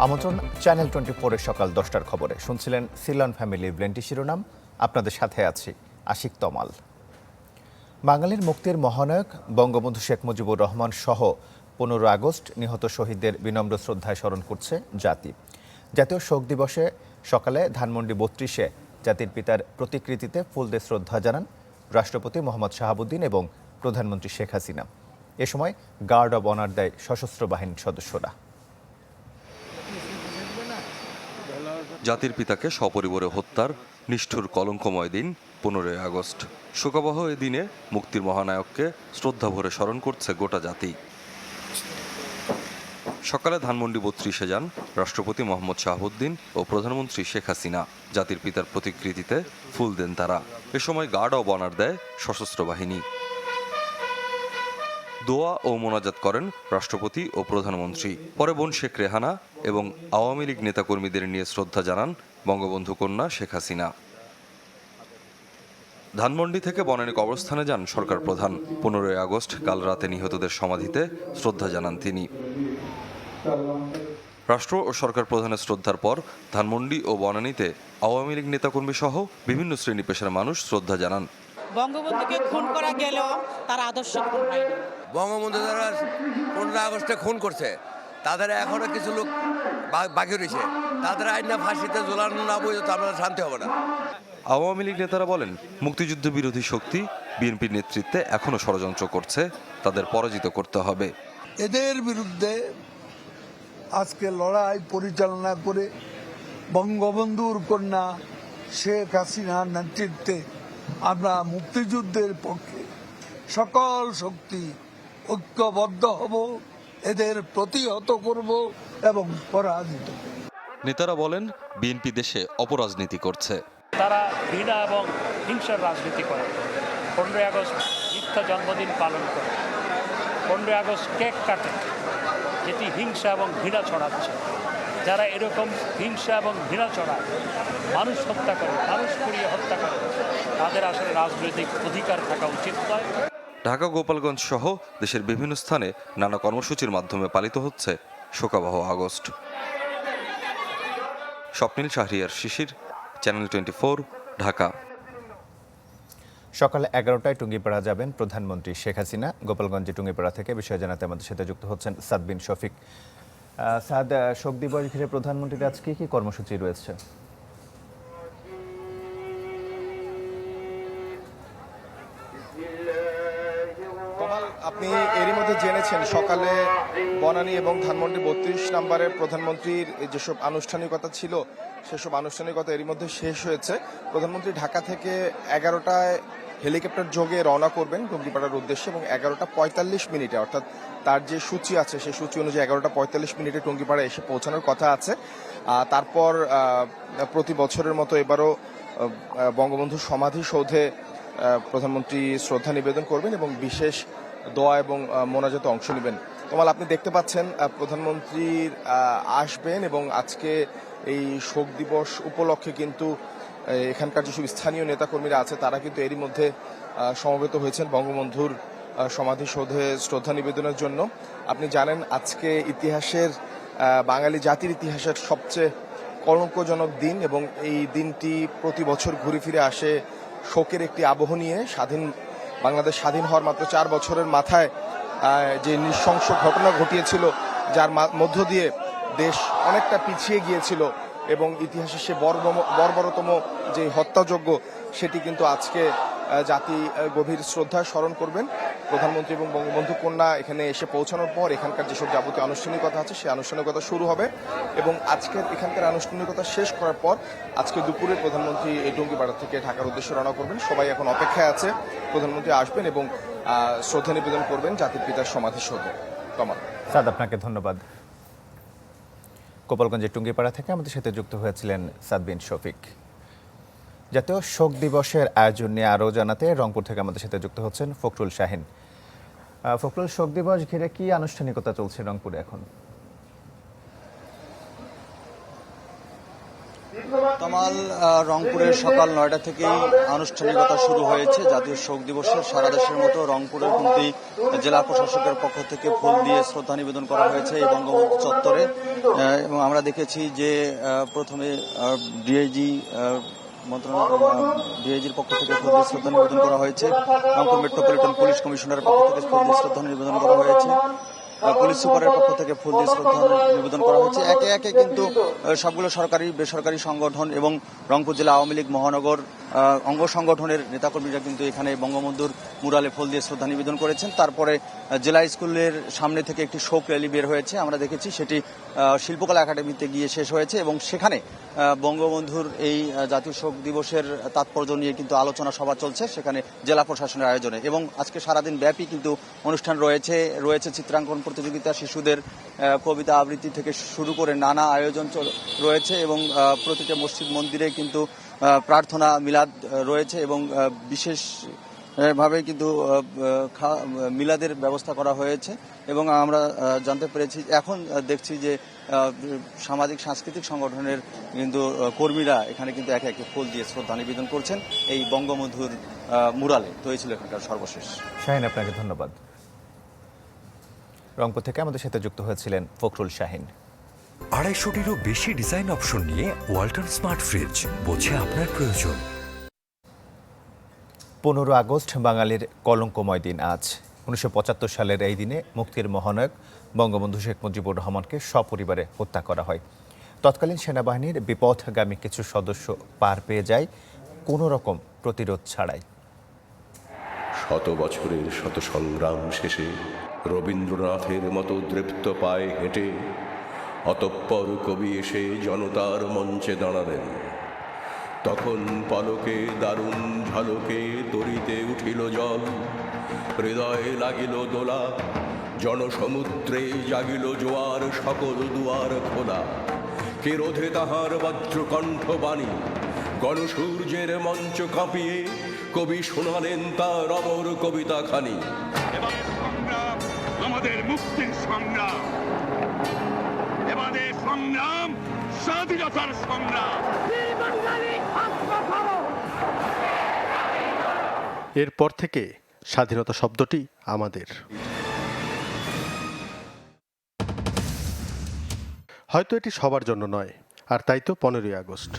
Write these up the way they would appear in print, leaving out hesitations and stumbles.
আমন্ত্রণ চ্যানেল 24-এর সকাল 10টার খবরে। শুনছিলেন সিলন ফ্যামিলি ব্লেন্টি শিরোনাম। আপনাদের সাথে আছি আশিক তমাল। বাঙালির মুক্তির মহানায়ক বঙ্গবন্ধু শেখ মুজিবুর রহমান সহ 15 আগস্ট নিহত শহীদদের বিনম্র শ্রদ্ধায় স্মরণ করছে জাতি। জাতীয় শোক দিবসে সকালে ধানমন্ডি 32-এ জাতির পিতার প্রতিকৃতিতে ফুল দিয়ে শ্রদ্ধা জানান রাষ্ট্রপতি মোহাম্মদ শাহাবুদ্দিন এবং প্রধানমন্ত্রী শেখ হাসিনা। এ সময় গার্ড অব অনার দেয় সশস্ত্র বাহিনীর সদস্যরা। জাতির পিতাকে সপরিবারে হত্যার নিষ্ঠুর কলঙ্কময় দিন 15 আগস্ট। শোকাবহ এ দিনে মুক্তির মহানায়ককে শ্রদ্ধা ভরে স্মরণ করছে গোটা জাতি। সকালে ধানমন্ডি 32-এ যান রাষ্ট্রপতি মোহাম্মদ শাহাবুদ্দিন ও প্রধানমন্ত্রী শেখ হাসিনা। জাতির পিতার প্রতিকৃতিতে ফুল দেন তারা। এ সময় গার্ড অব অনার দেয় সশস্ত্র বাহিনী। দোয়া ও মোনাজাত করেন রাষ্ট্রপতি ও প্রধানমন্ত্রী। পরে বোন শেখ রেহানা এবং আওয়ামী লীগ নেতাকর্মীদের নিয়ে শ্রদ্ধা জানান বঙ্গবন্ধু কন্যা শেখ হাসিনা। ধানমন্ডি থেকে বনানী কবরস্থানে যান সরকার প্রধান। 15 আগস্ট কাল রাতে নিহতদের সমাধিতে শ্রদ্ধা জানান তিনি। রাষ্ট্র ও সরকার প্রধানের শ্রদ্ধার পর ধানমন্ডি ও বনানীতে আওয়ামী লীগ নেতাকর্মী সহ বিভিন্ন শ্রেণী পেশার মানুষ শ্রদ্ধা জানান। বঙ্গবন্ধুকে খুন করা গেলেও তার আদর্শ খুন হয়নি। বঙ্গবন্ধু যারা 15 আগস্টে খুন করছে তাদের এখনো কিছু লোক বাকি রয়েছে, তাদের আইনা ফাঁসিতে ঝোলানো না পর্যন্ত আমরা শান্তি হবে না। আওয়ামী লীগ নেতারা বলেন, মুক্তিযুদ্ধ বিরোধী শক্তি বিএনপির নেতৃত্বে এখনো ষড়যন্ত্র করছে, তাদের পরাজিত করতে হবে। এদের বিরুদ্ধে আজকে লড়াই পরিচালনা করে বঙ্গবন্ধুর কন্যা শেখ হাসিনার নেতৃত্বে আমরা মুক্তিযুদ্ধের পক্ষে সকল শক্তি ঐক্যবদ্ধ হব, এদের প্রতিহত করব এবং পরাজিত। নেতারা বলেন, বিএনপি দেশে অপরাজনীতি করছে। তারা ঘৃণা এবং হিংসার রাজনীতি করে। 15 আগস্ট মিথ্যা জন্মদিন পালন করে, 15 আগস্ট কেক কাটে, যেটি হিংসা এবং ঘৃণা ছড়াচ্ছে। যারা এরকম হিংসা এবং ঘৃণা ছড়ায়, মানুষ হত্যা করে, মানুষ পুড়িয়ে হত্যা করে, তাদের আসলে রাজনৈতিক অধিকার থাকা উচিত নয়। ঢাকা, গোপালগঞ্জ সহ দেশের বিভিন্ন স্থানে নানা কর্মসূচির মাধ্যমে পালিত হচ্ছে শোকাবহ আগস্ট। স্বপ্নিল শাহরিয়ার শিশির, চ্যানেল 24, ঢাকা। সকালে 11টায় টুঙ্গিপাড়া যাবেন প্রধানমন্ত্রী শেখ হাসিনা। গোপালগঞ্জে টুঙ্গিপাড়া থেকে বিষয় জানাতে আমাদের সাথে যুক্ত হচ্ছেন সাদ বিন শফিক। সাদ, শোক দিবস ঘিরে প্রধানমন্ত্রীর আজকে কি কর্মসূচি রয়েছে? আপনি এরই মধ্যে জেনেছেন সকালে বনানী এবং ধানমন্ডি 32 নম্বরের প্রধানমন্ত্রীর যেসব আনুষ্ঠানিকতা ছিল সেসব আনুষ্ঠানিকতা এরই মধ্যে শেষ হয়েছে। প্রধানমন্ত্রী ঢাকা থেকে 11টায় হেলিকপ্টার যোগে রওনা করবেন টুঙ্গিপাড়ার উদ্দেশ্যে এবং 11টা 45 মিনিটে, অর্থাৎ তার যে সূচি আছে সেই সূচি অনুযায়ী 11টা 45 মিনিটে টুঙ্গিপাড়া এসে পৌঁছানোর কথা আছে। তারপর প্রতি বছরের মতো এবারও বঙ্গবন্ধু সমাধিসৌধে প্রধানমন্ত্রী শ্রদ্ধা নিবেদন করবেন এবং বিশেষ দোয়া এবং মোনাজাতে অংশ নেবেন। তোমাল, আপনি দেখতে পাচ্ছেন প্রধানমন্ত্রী আসবেন এবং আজকে এই শোক দিবস উপলক্ষে কিন্তু এখানকার যেসব স্থানীয় নেতাকর্মীরা আছে তারা কিন্তু এরই মধ্যে সমবেত হয়েছেন বঙ্গবন্ধুর সমাধিসৌধে শ্রদ্ধা নিবেদনের জন্য। আপনি জানেন আজকে ইতিহাসের বাঙালি জাতির ইতিহাসের সবচেয়ে কলঙ্কজনক দিন এবং এই দিনটি প্রতি বছর ঘুরে ফিরে আসে শোকের একটি আবহ নিয়ে। বাংলাদেশ স্বাধীন হওয়ার মাত্র 4 বছরের মাথায় যে নৃশংস ঘটনা ঘটিয়েছিল, যার মধ্য দিয়ে দেশ অনেকটা পিছিয়ে গিয়েছিল এবং ইতিহাসের সে বর্বরতম যে হত্যাযজ্ঞ সেটি কিন্তু আজকে জাতি গভীর শ্রদ্ধায় স্মরণ করবেন। প্রধানমন্ত্রী এবং বঙ্গবন্ধু কন্যা এখানে এসে পৌঁছানোর পর এখানকার যেসব যাবতীয় আনুষ্ঠানিকতা আছে সেই আনুষ্ঠানিকতা শুরু হবে এবং আজকের এখানকার আনুষ্ঠানিকতা শেষ করার পর আজকে দুপুরে প্রধানমন্ত্রী এই টুঙ্গিপাড়া থেকে ঢাকার উদ্দেশ্যে রওনা করবেন। সবাই এখন অপেক্ষায় আছে প্রধানমন্ত্রী আসবেন এবং শ্রদ্ধা নিবেদন করবেন জাতির পিতার সমাধিসৌধে। কমাল, সাদ, আপনাকে ধন্যবাদ। গোপালগঞ্জের টুঙ্গিপাড়া থেকে আমাদের সাথে যুক্ত হয়েছিলেন সাদ বিন শফিক। জাতীয় শোক দিবসের আয়োজন নিয়ে আরও জানাতে রংপুর থেকে আমাদের সাথে যুক্ত হচ্ছেন ফখরুল শাহিন। ফখরুল, শোক দিবস ঘিরে কি আনুষ্ঠানিকতা চলছে রংপুরে এখন? তমাল, রংপুরের সকাল 9টা থেকেই আনুষ্ঠানিকতা শুরু হয়েছে জাতীয় শোক দিবসের। সারা দেশের মতো রংপুরের কিন্তু জেলা প্রশাসকের পক্ষ থেকে ফুল দিয়ে শ্রদ্ধা নিবেদন করা হয়েছে এই বঙ্গবন্ধু চত্বরে। এবং আমরা দেখেছি যে প্রথমে ডিআইজি ডিআইজির পক্ষ থেকে ফুল দিয়ে শ্রদ্ধা নিবেদন করা হয়েছে, রংপুর মেট্রোপলিটন পুলিশ কমিশনারের পক্ষ থেকে ফুল দিয়ে শ্রদ্ধা নিবেদন করা হয়েছে, পুলিশ সুপারের পক্ষ থেকে ফুল দিয়ে শ্রদ্ধা নিবেদন করা হয়েছে। একে একে কিন্তু সবগুলো সরকারি বেসরকারি সংগঠন এবং রংপুর জেলা আওয়ামী লীগ মহানগর অঙ্গ সংগঠনের নেতাকর্মীরা কিন্তু এখানে বঙ্গবন্ধুর মুরালে ফুল দিয়ে শ্রদ্ধা নিবেদন করেছেন। তারপরে জেলা স্কুলের সামনে থেকে একটি শোক র্যালি বের হয়েছে, আমরা দেখেছি সেটি শিল্পকলা একাডেমিতে গিয়ে শেষ হয়েছে এবং সেখানে বঙ্গবন্ধুর এই জাতীয় শোক দিবসের তাৎপর্য নিয়ে কিন্তু আলোচনা সভা চলছে সেখানে জেলা প্রশাসনের আয়োজনে। এবং আজকে সারাদিন ব্যাপী কিন্তু অনুষ্ঠান রয়েছে চিত্রাঙ্কন প্রতিযোগিতা, শিশুদের কবিতা আবৃত্তি থেকে শুরু করে নানা আয়োজন রয়েছে এবং প্রতিটা মসজিদ মন্দিরে কিন্তু প্রার্থনা মিলাদ রয়েছে এবং বিশেষ ভাবে কিন্তু মিলাদের ব্যবস্থা করা হয়েছে। এবং আমরা জানতে পেরেছি, এখন দেখছি যে সামাজিক সাংস্কৃতিক সংগঠনের কিন্তু কর্মীরা এখানে কিন্তু একে একে ফুল দিয়ে শ্রদ্ধা নিবেদন করছেন এই বঙ্গবন্ধুর মুরালে। তো এই ছিল এখানকার সর্বশেষ। শাহিন, আপনাকে ধন্যবাদ। রংপুর থেকে আমাদের সাথে যুক্ত হয়েছিলেন ফখরুল শাহিন। 250-টিরও বেশি ডিজাইন অপশন নিয়ে ওয়ালটন স্মার্ট ফ্রিজ, বোঝে আপনার প্রয়োজন। 15 আগস্ট বাঙালির কলঙ্কময় দিন আজ। 1975 সালের এই দিনে মুক্তির মহানায়ক বঙ্গবন্ধু শেখ মুজিবুর রহমানকে সপরিবারে হত্যা করা হয়। তৎকালীন সেনাবাহিনীর বিপথগামী কিছু সদস্য পার পেয়ে যায় কোনো রকম প্রতিরোধ ছাড়াই। শত বছরের শত সংগ্রাম শেষে রবীন্দ্রনাথের মতো দৃপ্ত পায়ে হেঁটে অতঃপর কবি এসে জনতার মঞ্চে দাঁড়ালেন। তখন পলকে দারুণ ঝলকে তরিতে উঠিল জল, হৃদয়ে লাগিল দোলা, জনসমুদ্রে জাগিল জোয়ার, সকল দুয়ার খোলা। কে রোধে তাহার বজ্রকণ্ঠ বাণী, গণসূর্যের মঞ্চ কাঁপিয়ে কবি শোনালেন তার অমর কবিতা খানি। আমাদের মুক্তির সংগ্রাম, এবারে সংগ্রাম স্বাধীনতার সংগ্রাম। এরপর থেকে স্বাধীনতা শব্দটি আমাদের। হয়তো এটি সবার জন্য নয়, আর তাই তো 15ই আগস্ট।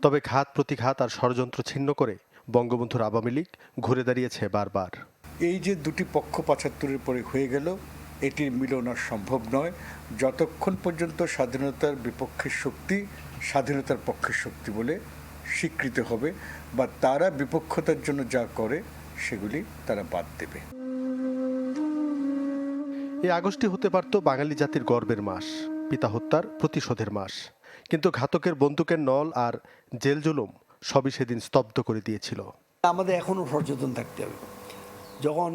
তবে ঘাত প্রতিঘাত আর ষড়যন্ত্র ছিন্ন করে বঙ্গবন্ধুর আওয়ামী লীগ ঘুরে দাঁড়িয়েছে বারবার। এই যে দুটি পক্ষ 75-এর পরে হয়ে গেল, এটির মিলন আর সম্ভব নয় যতক্ষণ পর্যন্ত স্বাধীনতার বিপক্ষের শক্তি স্বাধীনতার পক্ষের শক্তি বলে স্বীকৃত হবে, বা তারা বিপক্ষতার জন্য যা করে সেগুলি তারা বাদ দেবে। এই আগস্টই হতে পারত বাঙালি জাতির গর্বের মাস, পিতা হত্যার প্রতিশোধের মাস। কিন্তু ঘাতকের বন্দুকের নল আর জেল জুলুম সবই সেদিন স্তব্ধ করে দিয়েছিল। আমাদের এখনও সচেতন থাকতে হবে, যখন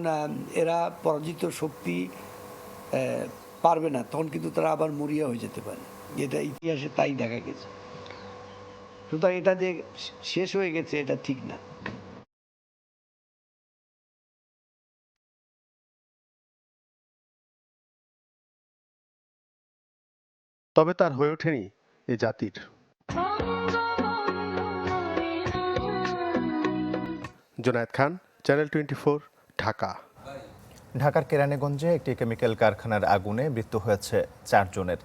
এরা পরাজিত শক্তি পারবে না তখন কিন্তু তারা আবার মরিয়া হয়ে যেতে পারে। এটা ইতিহাসে তাই দেখা গেছে। সুতরাং এটা যে শেষ হয়ে গেছে এটা ঠিক না। তবে তার হয়ে ওঠেনি এ জাতির। জোনায়েদ খান, চ্যানেল 24, ঢাকা। ঢাকার কেরানীগঞ্জে একটি কেমিক্যাল কারখানার আগুনে মৃত্যু হয়েছে 4 জনের।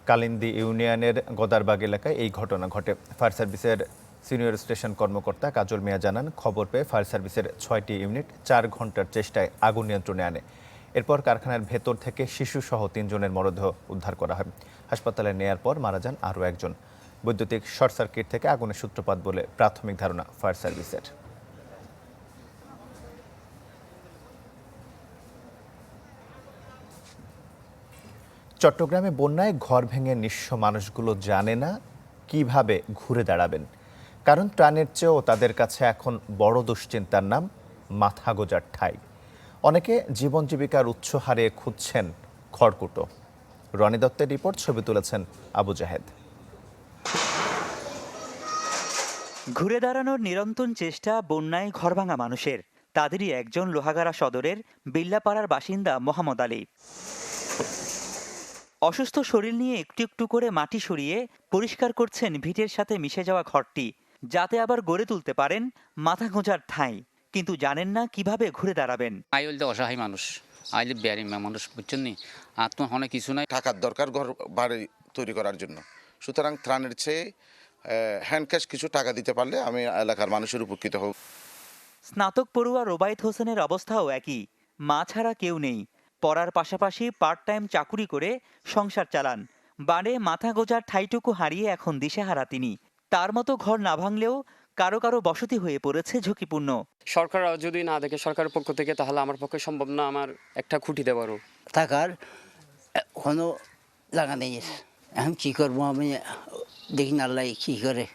কালিন্দী ইউনিয়নের গদারবাগ এলাকায় এই ঘটনা ঘটে। ফায়ার সার্ভিসের সিনিয়র স্টেশন কর্মকর্তা কাজল মিয়া জানান, খবর পেয়ে ফায়ার সার্ভিসের 6টি ইউনিট 4 ঘন্টার চেষ্টায় আগুন নিয়ন্ত্রণে আনে। এরপর কারখানার ভেতর থেকে শিশুসহ 3 জনের মরদেহ উদ্ধার করা হয়। হাসপাতালে নেয়ার পর মারা যান আরও একজন। বৈদ্যুতিক শর্ট সার্কিট থেকে আগুনের সূত্রপাত বলে প্রাথমিক ধারণা ফায়ার সার্ভিসের। চট্টগ্রামে বন্যায় ঘর ভেঙে নিঃস্ব মানুষগুলো জানে না কিভাবে ঘুরে দাঁড়াবেন, কারণ ত্রাণের চেয়েও তাদের কাছে এখন বড় দুশ্চিন্তার নাম মাথা গোজার ঠাঁই। অনেকে জীবন জীবিকার উৎস হারিয়ে খুঁজছেন খড়কুটো। রনি দত্তের রিপোর্ট, ছবি তুলেছেন আবু জাহেদ। ঘুরে দাঁড়ানোর নিরন্তর চেষ্টা বন্যায় ঘরভাঙা মানুষের। তাদেরই একজন লোহাগাড়া সদরের বিল্লাপাড়ার বাসিন্দা মোহাম্মদ আলী। অসুস্থ শরীর নিয়ে একটু একটু করে মাটি সরিয়ে পরিষ্কার করছেন ভিটের সাথে মিশে যাওয়া ঘরটি, যাতে আবার গড়ে তুলতে পারেন মাথা গোঁজার ঠাঁই, কিন্তু জানেন না কিভাবে ঘুরে দাঁড়াবেন। আইলে অসহায় মানুষ, আইলে ব্যারি মানুষ, বুঝছেন নি, আর তো অনেক কিছু নাই। টাকার দরকার ঘর বাড়ি তৈরি করার জন্য, সুতরাং ত্রাণের চেয়ে হ্যান্ড ক্যাশ কিছু টাকা দিতে পারলে আমি এলাকার মানুষের উপকৃত হব। স্নাতক পড়ুয়া রোবায়েত হোসেনের অবস্থাও একই। মা ছাড়া কেউ নেই। পড়ার পাশাপাশি পার্ট টাইম চাকুরি করে সংসার চালান। বাড়ে মাথা গোজার ঠাইটুকু হারিয়ে এখন দিশেহারা তিনি। তার মতো ঘর না ভাঙলেও কারো কারো বসতি হয়ে পড়েছে ঝুঁকিপূর্ণ। সরকার যদি না দেখে সরকারের পক্ষ থেকে, তাহলে আমার পক্ষে সম্ভব না আমার একটা খুঁটি দেওয়ারও। থাকার কোনো জায়গা নেই, এখন কি করবো আমি দেখি না আল্লাহ কি করে।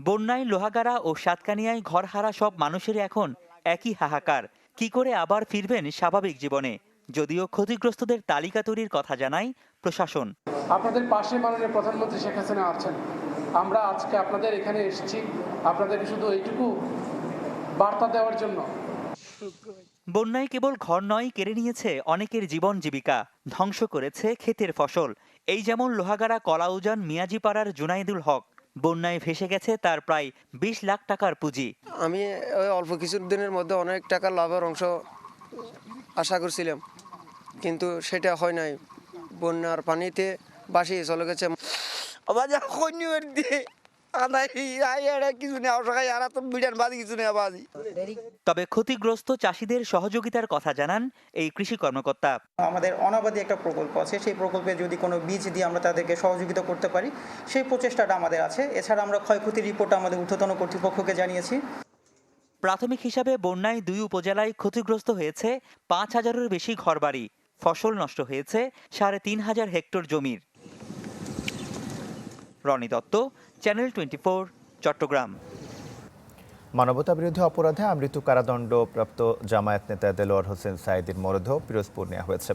বন্যায় লোহাগাড়া ও সাতকানিয়ায় ঘরহারা সব মানুষের এখন একই হাহাকার। কি করে আবার ফিরবেন স্বাভাবিক জীবনে? যদিও ক্ষতিগ্রস্তদের তালিকা তৈরির কথা জানায় প্রশাসন। আপনাদের পাশে মাননীয় প্রধানমন্ত্রী শেখ হাসিনা আছেন। আমরা আজকে আপনাদের এখানে এসেছি আপনাদের শুধু এইটুকু বার্তা দেওয়ার জন্য। বন্যায় কেবল ঘর নয়, কেড়ে নিয়েছে অনেকের জীবন জীবিকা, ধ্বংস করেছে ক্ষেতের ফসল। এই যেমন লোহাগাড়া কলাউজান মিয়াজিপাড়ার জুনাইদুল হক। বন্যায় ভেসে গেছে তার প্রায় 20 লাখ টাকার পুঁজি। আমি অল্প কিছু দিনের মধ্যে অনেক টাকার লাভের অংশ আশা করছিলাম, কিন্তু সেটা হয় নাই। বন্যার পানিতে বাসিয়ে চলে গেছে। তবে ক্ষতিগ্রস্ত চাষিদের সহযোগিতার কথা জানান এই কৃষি কর্মকর্তা। আমাদের অনাবাদী একটা প্রকল্প আছে, সেই প্রকল্পে যদি কোনো বীজ দিয়ে আমরা তাদেরকে সহযোগিতা করতে পারি, সেই প্রচেষ্টাটা আমাদের আছে। এছাড়া আমরা ক্ষয়ক্ষতির রিপোর্ট আমাদের ঊর্ধ্বতন কর্তৃপক্ষকে জানিয়েছি। প্রাথমিক হিসাবে বন্যায় 2 উপজেলায় ক্ষতিগ্রস্ত হয়েছে 5,000-এর বেশি ঘরবাড়ি। ফসল নষ্ট হয়েছে 3,500 হেক্টর জমির। রনি দত্ত, চ্যানেল 24, চট্টগ্রাম। মানবতাবিরোধী অপরাধে আমৃত্যু কারাদণ্ডপ্রাপ্ত জামায়াত নেতা দেলোয়ার হোসেন সাঈদীর মরদেহ পিরোজপুর নেওয়া হয়েছে।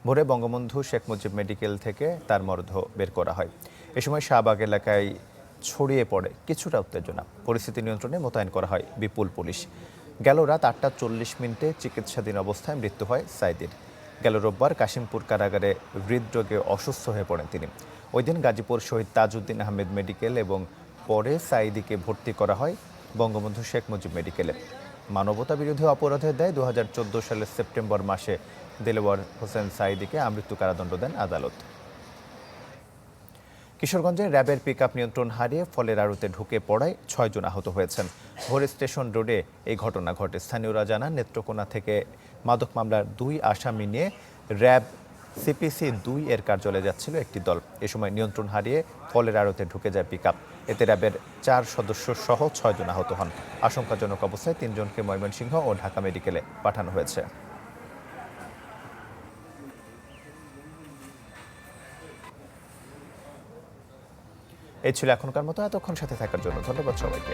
ভোরে বঙ্গবন্ধু শেখ মুজিব মেডিকেল থেকে তার মরদেহ বের করা হয়। এ সময় শাহবাগ এলাকায় ছড়িয়ে পড়ে কিছুটা উত্তেজনা। পরিস্থিতি নিয়ন্ত্রণে মোতায়েন করা হয় বিপুল পুলিশ। গেল রাত 8:40 চিকিৎসাধীন অবস্থায় মৃত্যু হয় সাঈদীর। গেল রোববার কাশিমপুর কারাগারে হৃদরোগে অসুস্থ হয়ে পড়েন তিনি। ওই দিন গাজীপুর শহীদ তাজউদ্দিন আহমেদ মেডিকেল এবং পরে সাঈদীকে ভর্তি করা হয় বঙ্গবন্ধু শেখ মুজিব মেডিকেলে। মানবতাবিরোধী অপরাধের দায়ে 2014 সালের সেপ্টেম্বর মাসে দেলোয়ার হোসেন সাঈদীকে আমৃত্যু কারাদণ্ড দেন আদালত। কিশোরগঞ্জে র্যাবের পিকআপ নিয়ন্ত্রণ হারিয়ে ফলের আড়তে ঢুকে পড়ায় 6 জন আহত হয়েছেন। ভোরে স্টেশন রোডে এই ঘটনা ঘটে। স্থানীয়রা জানান নেত্রকোনা থেকে মাদক মামলার 2 আসামি নিয়ে র্যাব সিপিসি 2 এর কার্যালয়ে যাচ্ছিল একটি দল। এ সময় নিয়ন্ত্রণ হারিয়ে ফলের আড়তে ঢুকে যায় পিকআপ। এতে র্যাবের 4 সদস্য সহ 6 জন আহত হন। আশঙ্কাজনক অবস্থায় 3 জনকে ময়মনসিংহ ও ঢাকা মেডিকেলে পাঠানো হয়েছে। এই ছিল এখনকার মতো। এতক্ষণ সাথে থাকার জন্য ধন্যবাদ সবাইকে।